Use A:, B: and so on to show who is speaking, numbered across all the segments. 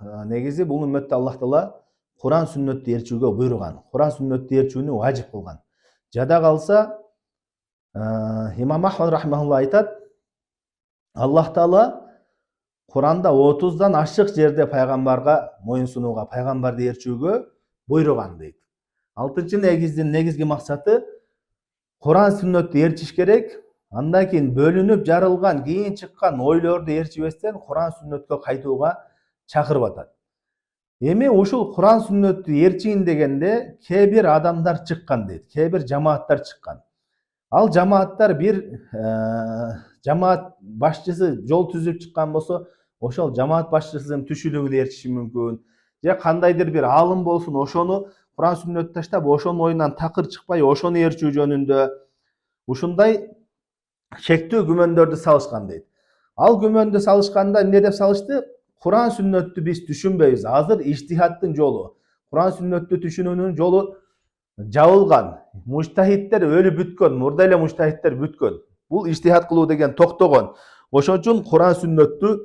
A: негизи бул үммөттө Аллах Таала Куран сүннөттү ээрчүүгө буйруган. Куран сүннөттү ээрчүүнү важип кылган. Жада калса имам Ахмад рахимахулла айтат, Аллах Таала Куранда 30дан ашык жерде пайгамбарга моюнсунууга, пайгамбарды ээрчүүгө буйруган дейт. 6-негизги максаты Куран сүннөттү ээрчиш керек. Андан кийин бөлүнүп жарылган, кийин чыккан ойлорду ээрчибестен Куран сүннөткө кайтууга чакырып атат. Эми ушул Куран сүннөттү ээрчийин дегенде кээ бир адамдар чыккан дейт, кээ бир жамааттар чыккан. Ал жамааттар бир жамаат башчысы жол түзүп чыккан болсо, ошол жамаат башчысынын түшүнүгүн ээрчиши мүмкүн. Же кандайдыр бир аалым болсун, ошону Куран сүннөттү таштап, ошонун оюнан такыр чыкпай, ошону ээрчүү жөнүндө ушундай шектүү күмөндөрдү салышкан дейт. Ал күмөндү салышканда эмне деп салышты? Куран сүннөттү биз түшүнбөйбүз. Азыр иштихаттын жолу, Куран сүннөттү түшүнүүнүн жолу жабылган. Муштахиттер өлүп бүткөн, мурда эле муштахиттер бүткөн. Бул иштихат кылуу деген токтогон. Ошон үчүн Куран сүннөттү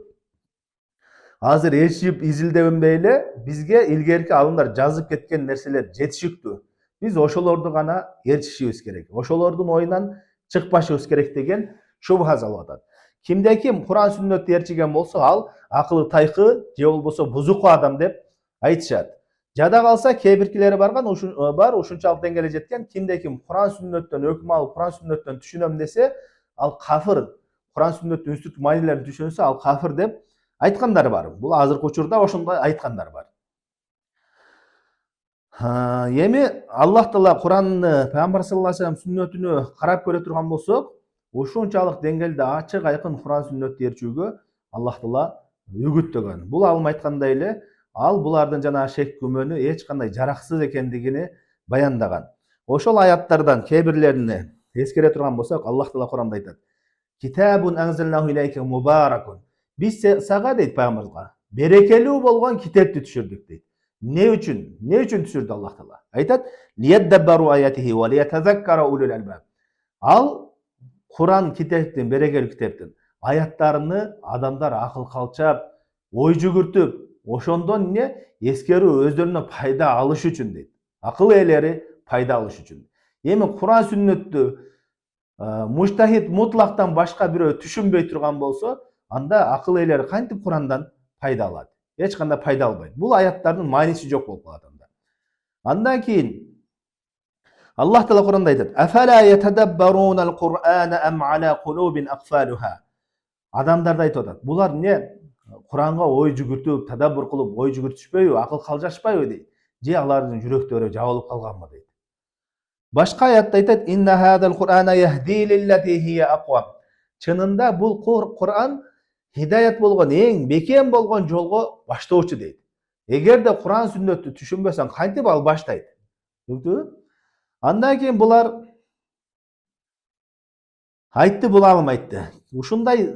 A: азыр ээрчип изилдебей эле бизге илгерки алымдар жазып кеткен нерселер жетишиктүү. Биз ошолорду гана ээрчишибиз керек. Ошолордун оюнан чыкпашыбыз керек деген шубха салып атат. Кимде ким Куран сүннөттү ээрчиген болсо, ал акылы тайкы же болбосо бузуку адам деп айтышат. Жада калса кээ биркилери бар ушунчалык деңгээлге жеткен, кимде ким Куран сүннөттөн өкүм алып, Куран сүннөттөн түшүнөм десе, ал кафыр. Куран сүннөттүн үстүртү маанилерин түшүнсө, ал кафыр деп айткандар бар. Бул азыркы учурда ошондой айткандар бар. Эми Аллах Таала Куранны, пайгамбар саллаллаху алейхи вассалам сүннөтүнө карап көрө турган болсок, ушунчалык деңгээлде ачык айкын Куран сүннөттү ээрчүүгө Аллах Таала үгүттөгөн. Бул алым айткандай эле, ал булардын жана шек күмөнү эч кандай жараксыз экендигини баяндаган. Ошол аяттардан кээ бирлерине эскере турган болсок, Аллах Таала Куранда айтат: "Китабун анзалнаху илейка мубаракун". Биз сага дейт пайгамбарга, берекелүү болгон китепти түшүрдүк дейт. Не үчүн түшүрдү Аллах Таала? Айтат: "Лияддабару аятихи ва лиятазаккара улул албаб". Ал Куран китептин, берекелүү китептин аяттарыны адамдар акыл калчап, ой жүгүртүп, ошондон эмне эскерүү өздөрүнө пайда алыш үчүн дейт. Акыл ээлери пайда алыш үчүн. Эми Куран сүннөттү муштахид мутлактан башка бирөө түшүнбөй турган болсо, анда акыл ээлери кантип Курандан пайда алат? Эч кандай пайда албайт. Бул аяттардын мааниси жок болуп калат анда. Андан кийин Аллах Таала Куранда айтат: "Афала ятадаббарунал Кур'ана ам ала кулубин акфалуха". Адамдарды айтып атат. Булар эмне Куранга ой жүгүртүп, тадаббур кылып, ой жүгүртүшпөйбү, акыл калжашпайбы дейт. Же алардын жүрөктөрү жабылып калганбы дейт. Башка аятта айтат: "Инна хадал Кур'ана яхди лиллати хия аквам". Чынында бул Кур'ан хидаят болгон, эң бекем болгон жолго баштоочу дейт. Эгерде Куран сүннөттү түшүнбөсөң, кантип ал баштайт? Түшүндүңбү? Андан кийин булар айтты, бул алым айтты. Ушундай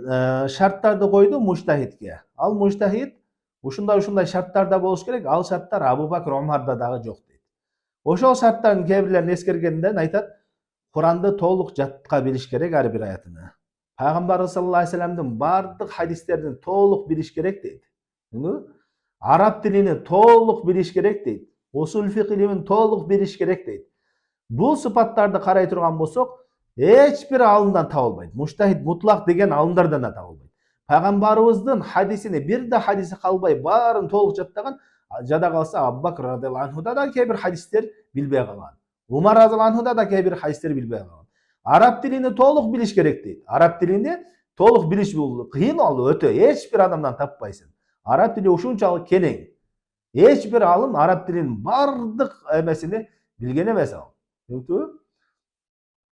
A: шарттарды койду муштахидке. Ал муштахид ушундай шарттарда болуш керек. Ал шарттар Абу Бакр, Омарда дагы жок дейт. Ошол шарттардын кээ бирлерин эскергенден айтат, Куранды толук жатка билиш керек ар бир аятыны. Пайгамбар саллаллаху алейхи вассаламдын бардык хадистерин толук билиш керек дейт. Араб тилини толук билиш керек дейт. Усул фикh илимин толук билиш керек дейт. Бул сыпаттарды карай турган болсок, эч бир алымдан табылбайт. Муштахид мутлак деген алымдардан да табылбайт. Пайгамбарыбыздын хадисини, бир да хадиси калбай, баарын толук жаттаган. Жада калса Абу Бакр радыйаллаху анхуда да кээ бир хадистер билбей калган. Умар радыйаллаху анхуда да кээ бир хадистер билбей калган. Араб тилини толук билиш керек дейт. Араб тилини толук билиш бул кыйын, ал өтө. Эч бир адамдан таппайсың. Араб тили ушунчалык кенең. Эч бир алым араб тилинин бардык эмесини билген эмес ал. Түшүндүңбү?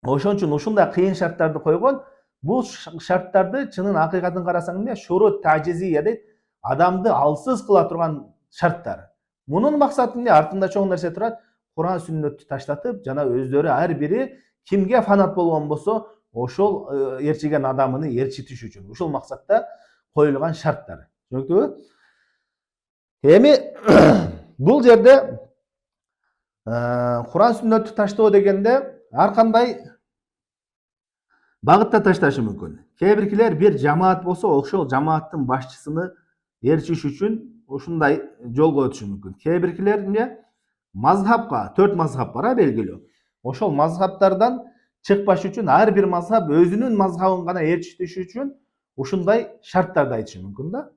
A: Ошон үчүн ушундай кыйын шарттарды койгон. Бул шарттарды чынын акыйкатын карасаң эмне? Шурут таъжизия дейт. Адамды алсыз кыла турган шарттар. Мунун максаты эмне? Артында чоң нерсе турат. Куран сүннөттү таштатып, жана өздөрү ар бири кимге фанат болгон болсо, ошол ээрчиген адамыны ээрчитиш үчүн. Ушул максатта коюлган шарттар. Түшүнүктүбү? Эми бул жерде Куран сүннөттү таштоо дегенде ар кандай багытта ташташы мүмкүн. Кээ биркилер бир жамаат болсо, ошол жамааттын башчысыны ээрчиш үчүн ушундай жолго өтүшү мүмкүн. Кээ биркилер эмне мазхабка, 4 мазхаб бар белгилүү. Ошол мазхабтардан чыкпаш үчүн ар бир мазхаб өзүнүн мазхабын гана ээрчитиш үчүн ушундай шарттарды айтышы мүмкүн да.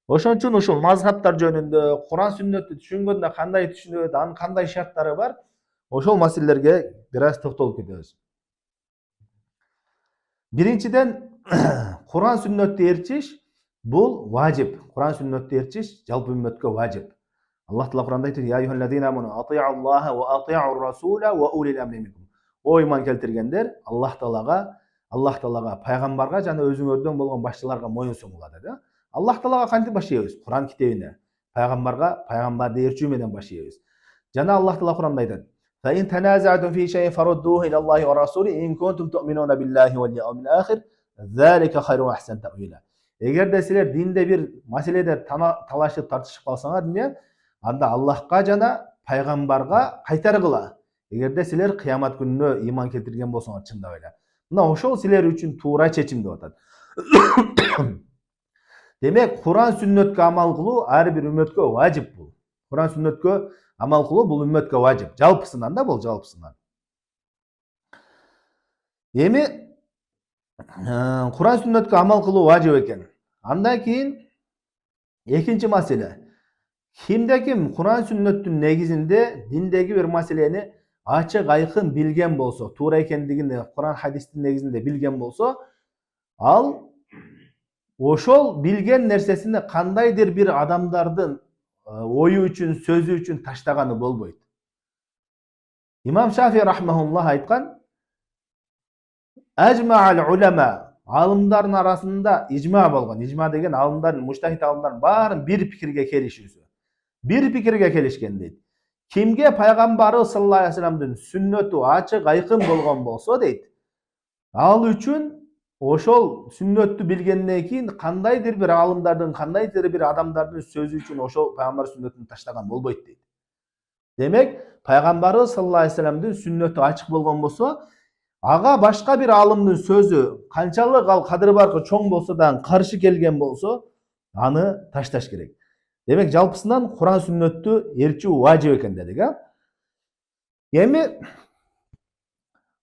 A: Ошон үчүн ушул мазхабтар жөнүндө, Куран сүннөттү түшүнгөндө кандай түшүнөт, анын кандай шарттары бар, ошол маселелерге бир аз токтолуп кетебиз. Биринчиден, Куран сүннөттү ээрчиш бул важип. Куран сүннөттү ээрчиш жалпы үммөткө важип. Аллах Таала Куранда айтат: "Я айюхаллазина аману ати'у Аллаха ва ати'у расула ва улил амри минкум." О иман келтиргендер, Аллах Таалага, пайгамбарга жана өзүңөрдөн болгон башчыларга моюн суңула деди. Аллах Таалага кантип баш ийебиз? Куран китебине. Пайгамбарга, пайгамбарды ээрчүү менен баш ийебиз. Жана Аллах Таала Куранда айтат: "Fa in tanaza'tum fi shay'in farudduhu ila Allahi wa rasulihi in kuntum tu'minuna billahi wal yawmil akhir. Zalika khayrun wa ahsan ta'wila." Эгерде силер динде бир маселеде талашып тартышып калсаңар, эмне? Анда Аллахка жана пайгамбарга кайтаргыла. Эгерде силер кыямат күнүнө иман келтирген болсоңор чындап эле. Мына ошол силер үчүн туура чечим деп атат. Демек, Куран сүннөткө амал кылуу ар бир үммөткө важип бул. Куран сүннөткө амал кылуу бул үммөткө важип. Жалпысынан да бул жалпысынан. Эми Куран сүннөткө амал кылуу важип экен. Андан кийин экинчи маселе. Кимде ким Куран сүннөттүн негизинде диндеги бир маселени ачык айкын билген болсо, туура экендигин Куран хадистин негизинде билген болсо, ал ошол билген нерсесини кандайдыр бир адамдардын ою үчүн, сөзү үчүн таштаганы болбойт. Имам Шафи рахмахуллах айткан: "Ажма'ал улама", алымдардын арасында ижма болгон. Ижма деген алымдардын, муштахид алымдардын баарын бир пикирге келишүүсү. Бир пикирге келишкен дейт. Кимге пайгамбары саллаллаху алейхи вассаламдын сүннөтү ачык айкын болгон болсо дейт, ал үчүн ошол сүннөттү билгенден кийин кандайдыр бир алымдардын, кандайдыр бир адамдардын сөзү үчүн ошол пайгамбар сүннөтүн таштаган болбойт дейт. Демек, пайгамбары саллаллаху алейхи вассаламдын сүннөтү ачык болгон болсо, ага башка бир алымдын сөзү канчалык ал кадыры баркы чоң болсо да каршы келген болсо, аны ташташ керек. Демек, жалпысынан Куран сүннөттү ээрчүү важип экен дедик, Эми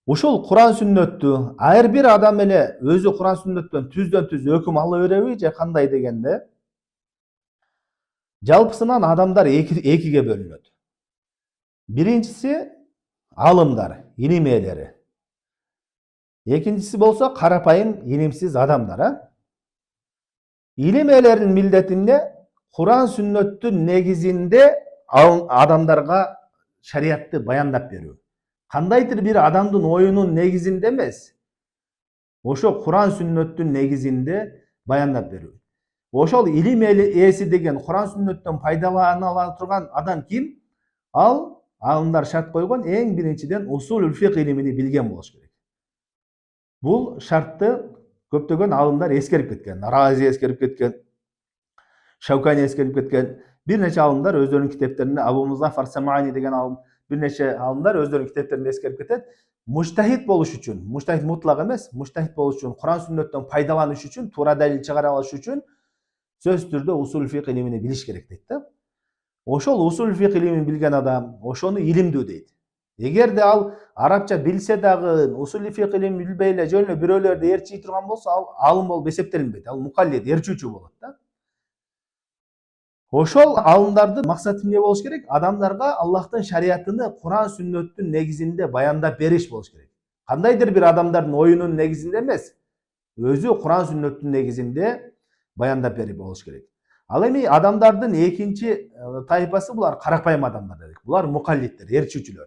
A: ушул Куран сүннөттү ар бир адам эле өзү Куран сүннөттөн түздөн-түз өкүм ала береби же кандай дегенде, жалпысынан адамдар экиге бөлүнөт. Биринчиси алымдар, илим ээлери. Экинчиси болсо карапайым илимсиз адамдар, Илим ээлеринин милдети эмне? Куран сүннөттүн негизинде адамдарга шариятты баяндап берүү. Кандайдыр бир адамдын оюнун негизинде эмес, ошо Куран сүннөттүн негизинде баяндап берүү. Ошол илим ээси деген Куран сүннөттөн пайдалана ала турган адам ким? Ал алымдар шарт койгон, эң биринчиден усулул фик илимини билген болуш керек. Бул шартты көптөгөн алымдар эскерип кеткен. Рази эскерип кеткен, Шаукани эскерип кеткен. Бир нече алымдар өздөрүнүн китептеринде, Абу Музаффар Самани деген алым, бир нече алымдар өздөрүнүн китептеринде эскерип кетет. Муштахид болуш үчүн, муштахид мутлак эмес, муштахид болуш үчүн, Куран сүннөттөн пайдаланыш үчүн, туура далил чыгара алыш үчүн сөзсүз түрдө усул фик илимини билиш керек дейт да. Ошол усул фик илимин билген адам ошону илимдүү дейт. Эгерде ал арабча билсе дагы усул фик илимин билбей эле жөн эле бирөөлөрдү ээрчий турган болсо, ал алым болуп эсептелинбейт. Ал мукаллид, ээрчүүчү болот да. Ошол алымдардын максаты эмне болуш керек? Адамдарга Аллахтын шариятыны Куран сүннөттүн негизинде баяндап бериш болуш керек. Кандайдыр бир адамдардын оюнун негизинде эмес, өзү Куран сүннөттүн негизинде баяндап берип болуш керек. Ал эми адамдардын экинчи тайпасы булар карапайым адамдар дедик. Булар мукаллидтер, ээрчүүчүлөр.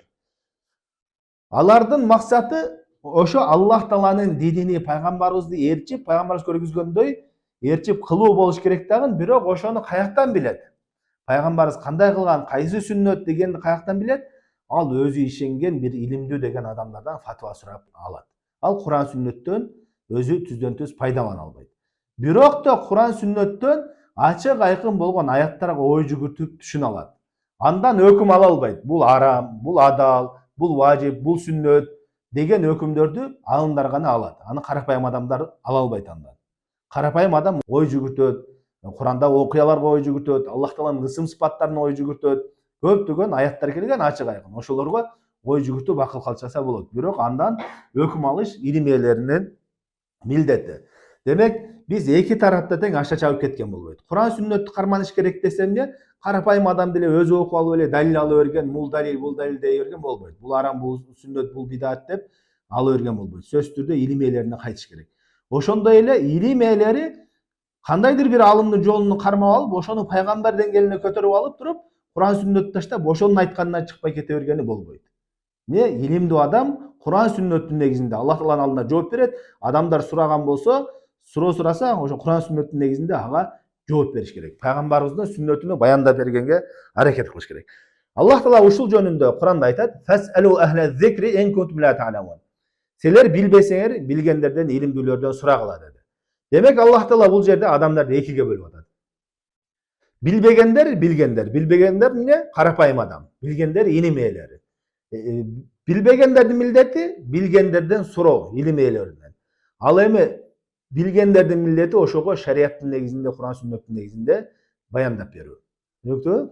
A: Алардын максаты ошо Аллах Тааланын динини, пайгамбарыбызды ээрчип, пайгамбарыбыз көргөзгөндөй ээрчип кылуу болуш керек дагы, бирок ошону каяктан билет? Пайгамбарыбыз кандай кылган, кайсы сүннөт дегенди каяктан билет? Ал өзү ишенген бир илимдүү деген адамдардан фатва сурап алат. Ал Куран сүннөттөн өзү түздөн-түз пайдалана албайт. Бирок да Куран сүннөттөн ачык айкын болгон аяттарга ой жүгүртүп түшүнө алат. Андан өкүм ала албайт. Бул арам, бул адал, бул важип, бул сүннөт деген өкүмдөрдү алымдар гана алат. Аны карапайым адамдар ала албайт андан. Карапайым адам ой жүгүртөт, Kur'anda okуяларга ой жүгүртөт, Аллах Тааланын ысым сыпаттарына ой жүгүртөт. Көптөгөн аяттар келген ачык айкын. Ошолорго ой жүгүртүп акыл калчаса болот. Бирок андан өкүм алыш илим ээлеринин милдети. Демек, биз эки тарапта тең аша чабып кеткен болбойт. Куран сүннөттү карманыш керек десем эмне? Карапайым адам деле өзү окуп алып эле далил ала берген, бул далил дей берген болбойт. Бул арам, бул сүннөт, бул бидат деп ала берген болбойт. Сөзсүз түрдө илим ээлерине кайтыш керек. Ошондой эле илим ээлери кандайдыр бир алымдын жолун кармап алып, ошону пайгамбар деңгээлине көтөрүп алып туруп, Куран сүннөттү таштап, ошонун айтканынан чыкпай кете бергени болбойт. Илимдүү адам Куран сүннөттүн негизинде Аллах Тааланын алдында жооп берет. Адамдар сураган болсо, сураса, ошо Куран сүннөттүн негизинде ага жооп бериш керек. Пайгамбарыбыздын сүннөтүнү баяндап бергенге аракет кылыш керек. Аллах Таала ушул жөнүндө Куранда айтат: "Фасалу ахла зикри ин кунтум ла та'ламун." Силер билбесеңер, билгендерден, илимдүүлөрдөн сурагыла деди. Демек, Аллах Таала бул жерде адамдарды экиге бөлүп атат. Билбегендер эмне? Карапайым адам. Билгендер илим ээлери. Билбегендердин милдети билгендерден суроо, илим ээлеринен. Ал эми билгендердин милдети ошого шариаттын негизинде, Куран сүннөттүн негизинде баяндап берүү. Түшүнүктүүбү?